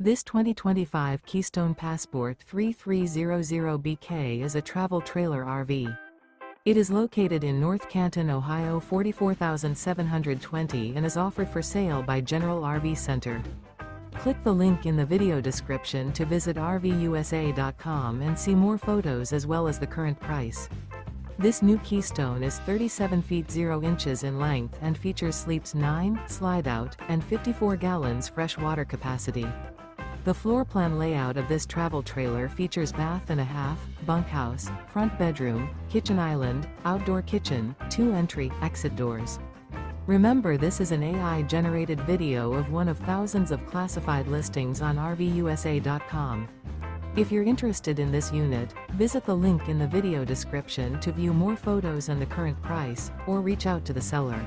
This 2025 Keystone Passport 3300BK is a travel trailer RV. It is located in North Canton, Ohio 44720 and is offered for sale by General RV Center. Click the link in the video description to visit RVUSA.com and see more photos as well as the current price. This new Keystone is 37 feet 0 inches in length and features sleeps 9, slide-out, and 54 gallons fresh water capacity. The floor plan layout of this travel trailer features bath and a half, bunkhouse, front bedroom, kitchen island, outdoor kitchen, 2 entry/exit doors. Remember, this is an AI-generated video of one of thousands of classified listings on RVUSA.com. If you're interested in this unit, visit the link in the video description to view more photos and the current price, or reach out to the seller.